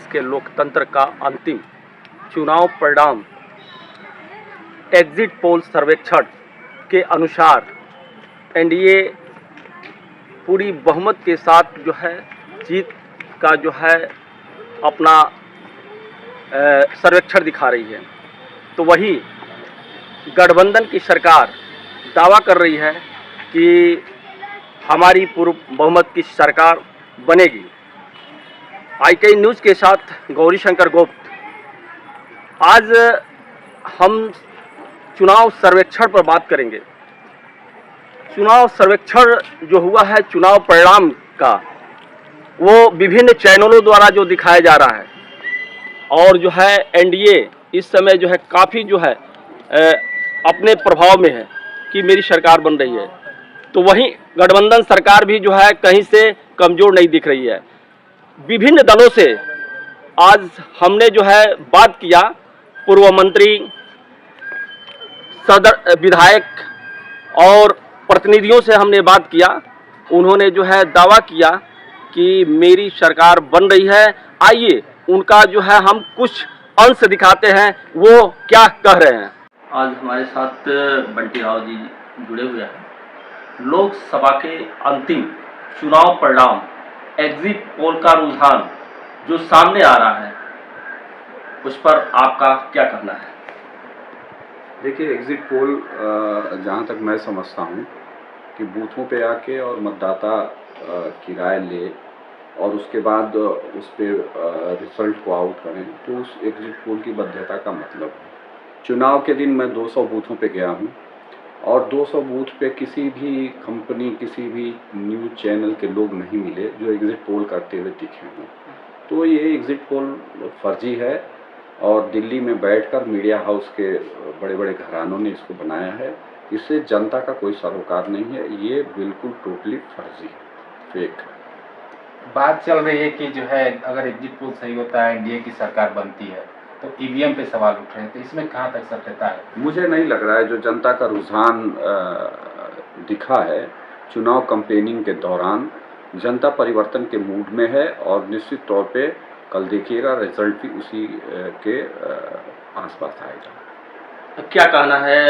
देश के लोकतंत्र का अंतिम चुनाव परिणाम एग्जिट पोल सर्वेक्षण के अनुसार एनडीए पूरी बहुमत के साथ जो है जीत का जो है अपना सर्वेक्षण दिखा रही है। तो वही गठबंधन की सरकार दावा कर रही है कि हमारी पूर्व बहुमत की सरकार बनेगी। IKI न्यूज़ के साथ गौरी शंकर गुप्त। आज हम चुनाव सर्वेक्षण पर बात करेंगे। चुनाव सर्वेक्षण जो हुआ है चुनाव परिणाम का, वो विभिन्न चैनलों द्वारा जो दिखाया जा रहा है और जो है एनडीए इस समय जो है काफ़ी जो है अपने प्रभाव में है कि मेरी सरकार बन रही है। तो वहीं गठबंधन सरकार भी जो है कहीं से कमज़ोर नहीं दिख रही है। विभिन्न दलों से आज हमने जो है बात किया, पूर्व मंत्री, सदर विधायक और प्रतिनिधियों से हमने बात किया। उन्होंने जो है दावा किया कि मेरी सरकार बन रही है। आइए उनका जो है हम कुछ अंश दिखाते हैं, वो क्या कह रहे हैं। आज हमारे साथ बंटी राव जी जुड़े हुए हैं। लोकसभा के अंतिम चुनाव परिणाम एग्जिट पोल का रुझान जो सामने आ रहा है, उस पर आपका क्या कहना है? देखिए, एग्जिट पोल जहाँ तक मैं समझता हूँ कि बूथों पे आके और मतदाता की राय ले और उसके बाद उस पर रिजल्ट को आउट करें, तो उस एग्जिट पोल की बाध्यता का मतलब है। चुनाव के दिन मैं 200 बूथों पे गया हूँ और 200 बूथ पे किसी भी कंपनी, किसी भी न्यूज़ चैनल के लोग नहीं मिले जो एग्जिट पोल करते हुए दिखे हों। तो ये एग्जिट पोल फर्जी है और दिल्ली में बैठकर मीडिया हाउस के बड़े बड़े घरानों ने इसको बनाया है। इससे जनता का कोई सरोकार नहीं है। ये बिल्कुल टोटली फर्जी है, फेक है। बात चल रही है कि जो है अगर एग्जिट पोल सही होता है, एनडीए की सरकार बनती है, तो ईवीएम पे सवाल उठ रहे हैं। तो इसमें कहाँ तक सत्यता है? मुझे नहीं लग रहा है। जो जनता का रुझान दिखा है चुनाव कैंपेनिंग के दौरान, जनता परिवर्तन के मूड में है और निश्चित तौर पे कल देखिएगा रिजल्ट भी उसी के आसपास आएगा। क्या कहना है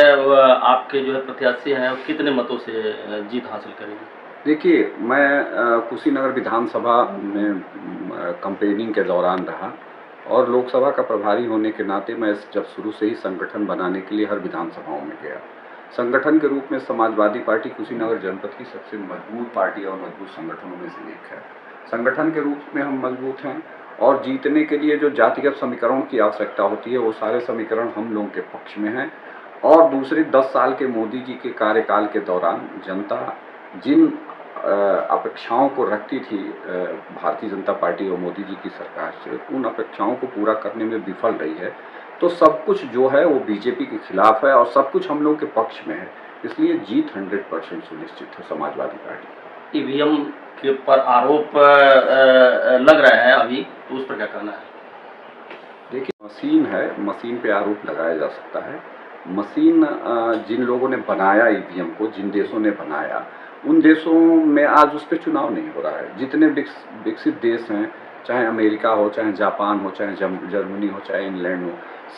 आपके जो है प्रत्याशी हैं, कितने मतों से जीत हासिल करेंगे? देखिए, मैं कुशीनगर विधानसभा में कैंपेनिंग के दौरान रहा और लोकसभा का प्रभारी होने के नाते मैं जब शुरू से ही संगठन बनाने के लिए हर विधानसभाओं में गया। संगठन के रूप में समाजवादी पार्टी कुशीनगर जनपद की सबसे मजबूत पार्टी और मजबूत संगठनों में से एक है। संगठन के रूप में हम मजबूत हैं और जीतने के लिए जो जातिगत समीकरणों की आवश्यकता होती है, वो सारे समीकरण हम लोगों के पक्ष में हैं। और दूसरे 10 साल के मोदी जी के कार्यकाल के दौरान जनता जिन अपेक्षाओं को रखती थी भारतीय जनता पार्टी और मोदी जी की सरकार से, उन अपेक्षाओं को पूरा करने में विफल रही है। तो सब कुछ जो है वो बीजेपी के खिलाफ है और सब कुछ हम लोग के पक्ष में है। इसलिए जीत 100% सुनिश्चित है समाजवादी पार्टी। ईवीएम के ऊपर आरोप लग रहा है अभी, तो उस पर क्या कहना है? देखिए, मशीन है, मशीन पे आरोप लगाया जा सकता है। मशीन जिन लोगों ने बनाया ईवीएम को, जिन देशों ने बनाया, उन देशों में आज उस पर चुनाव नहीं हो रहा है। जितने विकसित देश हैं, चाहे अमेरिका हो, चाहे जापान हो, चाहे जर्मनी हो, चाहे इंग्लैंड हो,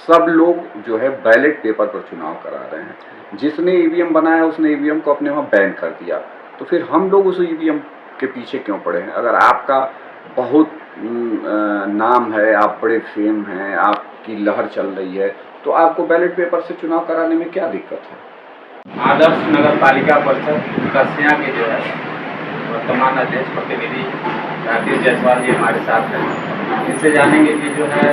सब लोग जो है बैलेट पेपर पर चुनाव करा रहे हैं। जिसने ईवीएम बनाया उसने ईवीएम को अपने वहाँ बैन कर दिया। तो फिर हम लोग उस ईवीएम के पीछे क्यों पड़े हैं? अगर आपका बहुत नाम है, आप बड़े फेम हैं, आपकी लहर चल रही है, तो आपको बैलेट पेपर से चुनाव कराने में क्या दिक्कत है? आदर्श नगर पालिका परिषद कस्या के जो है वर्तमान अध्यक्ष प्रतिनिधि राकेश जायसवाल जी हमारे साथ हैं। इनसे जानेंगे कि जो है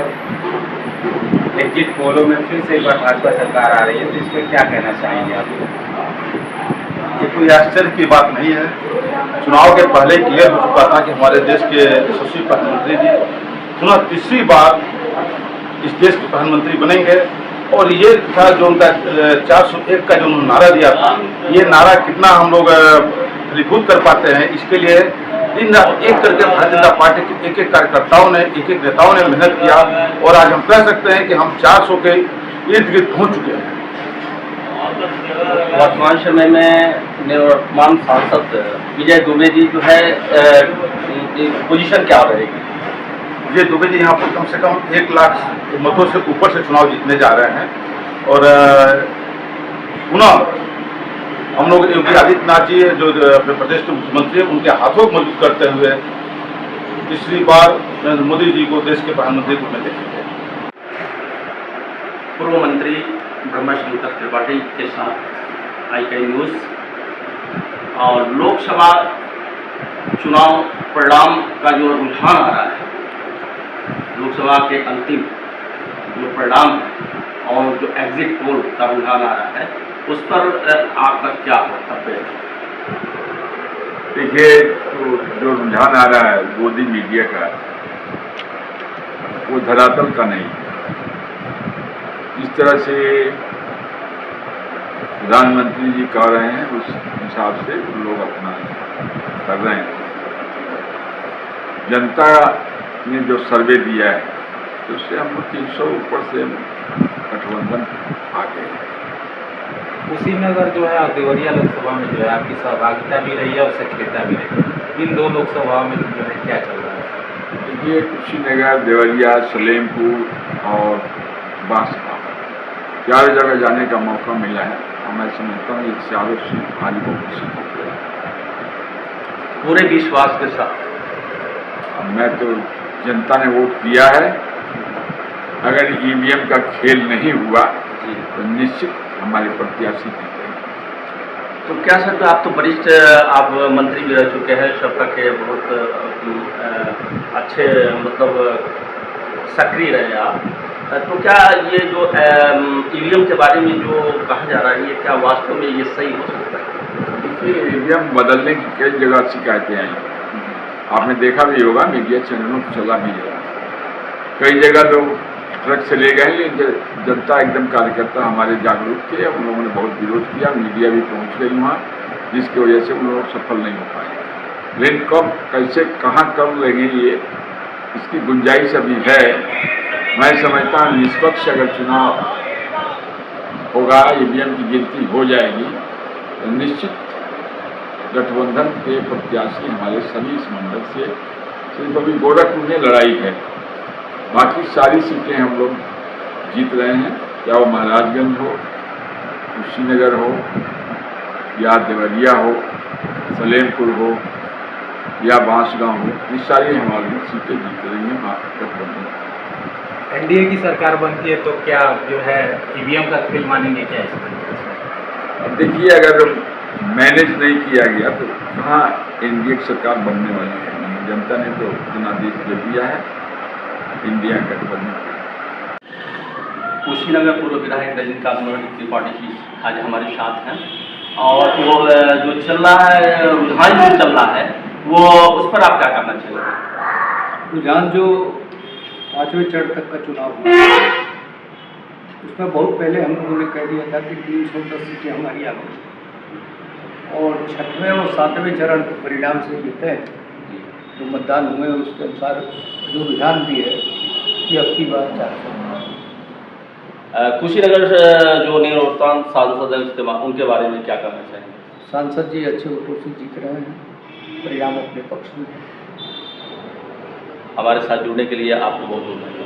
एग्जिट पोलों में फिर से एक बार भाजपा सरकार आ रही है, तो इस पर क्या कहना चाहेंगे आप? ये कोई आश्चर्य की बात नहीं है। चुनाव के पहले क्लियर हो चुका था कि हमारे देश के यशस्वी प्रधानमंत्री जी पुनः तीसरी बार इस देश के प्रधानमंत्री बनेंगे। और ये था जो उनका 401 का जो नारा दिया था, ये नारा कितना हम लोग फलीभूत कर पाते हैं, इसके लिए दिन रात एक करके भारतीय जनता पार्टी के एक कार्यकर्ताओं ने, एक नेताओं ने मेहनत किया और आज हम कह सकते हैं कि हम 400 के इर्द गिर्द पहुँच चुके हैं। वर्तमान समय में निवर्तमान सांसद विजय दुबे जी जो है पोजीशन क्या रहेगी? ये दुबे जी यहाँ पर कम से कम 1 लाख मतों से ऊपर से चुनाव जीतने जा रहे हैं। और पुनः हम लोग योगी आदित्यनाथ जी जो अपने प्रदेश के मुख्यमंत्री हैं, उनके हाथों को मजबूत करते हुए तीसरी बार नरेंद्र मोदी जी को देश के प्रधानमंत्री के रूप में देखेंगे। पूर्व मंत्री ब्रह्मशंकर त्रिपाठी के साथ IKI न्यूज़। और लोकसभा चुनाव परिणाम का जो रुझान आ रहा है, लोकसभा के अंतिम जो परिणाम है और जो एग्जिट पोल का रुझान आ रहा है, उस पर आपका क्या वक्तव्य है? देखिए, तो जो रुझान आ रहा है मोदी मीडिया का, वो धरातल का नहीं है। जिस तरह से प्रधानमंत्री जी कह रहे हैं उस हिसाब से लोग अपना कर रहे हैं। जनता ने जो सर्वे दिया है तो उससे हम 300 ऊपर से गठबंधन आ गए। कुशीनगर जो है देवरिया लोकसभा में जो है आपकी सहभागिता भी रही है और सक्रियता भी रही है। इन 2 लोकसभा में जो है क्या चल रहा है? देखिए, कुशीनगर, देवरिया, सलेमपुर और बांसगांव 4 जगह जाने का मौका मिला है। मैं समझता हूँ ये चारों सीट भारी बहुमत से होगी। पूरे विश्वास के साथ मैं तो जनता ने वोट दिया है। अगर EVM का खेल नहीं हुआ तो निश्चित हमारे प्रत्याशी जीतेंगे। तो क्या सर, आप तो वरिष्ठ आप मंत्री भी रह चुके हैं, सपा के बहुत अच्छे मतलब सक्रिय रहे आप, तो क्या ये जो EVM के बारे में जो कहा जा रहा है, ये क्या वास्तव में ये सही हो सकता है? देखिए, EVM बदलने की कई जगह शिकायतें आई। आपने देखा भी होगा, मीडिया चैनलों पर चला भी है। कई जगह लोग ट्रक से ले गए, लेकिन जनता एकदम कार्यकर्ता हमारे जागरूक थे, उन लोगों ने बहुत विरोध किया, मीडिया भी पहुंच गई वहाँ, जिसकी वजह से उन लोग सफल नहीं हो पाए। लेकिन कब, कैसे, कहाँ, कब लेंगे, ये इसकी गुंजाइश अभी है। मैं समझता हूँ निष्पक्ष अगर चुनाव होगा, EVM की गिनती हो जाएगी तो निश्चित गठबंधन के प्रत्याशी हमारे सभी इस मंडल से, सिर्फ अभी गोरखपुर में लड़ाई है, बाकी सारी सीटें हम लोग जीत रहे हैं। क्या वो महाराजगंज हो, कुशीनगर हो, या देवरिया हो, सलेमपुर हो या बांसगांव हो, ये सारी हमारी सीटें जीत रही हैं गठबंधन। NDA की सरकार बनती है तो क्या जो है EVM का खेल मानेंगे क्या इसमें? अब देखिए, अगर मैनेज नहीं किया गया तो कहाँ NDA की सरकार बनने वाली है। नहीं, जनता ने तो जनादेश दे दिया है इंडिया गठबंधन। कुशीनगर पूर्व विधायक रजनीकांत त्रिपाठी जी आज हमारे साथ हैं, और वो जो चल रहा है रुझान जो चल रहा है, वो उस पर आप क्या करना चाहिए? रुझान जो 5वें चरण तक का चुनाव हुआ, उसमें बहुत पहले हम लोगों ने कह दिया था कि 310 सीटें हमारी आ गई, और 6वें और 7वें चरण के परिणाम से जीते हैं जो मतदान हुए, उसके अनुसार जो रुझान भी है कि अब की बार 400। कुशीनगर जो निवर्तमान सांसद है उसके उनके बारे में क्या कहना चाहेंगे? सांसद जी अच्छे वोटों से जीत रहे हैं, परिणाम अपने पक्ष में है। हमारे साथ जुड़ने के लिए आपको बहुत बहुत धन्यवाद।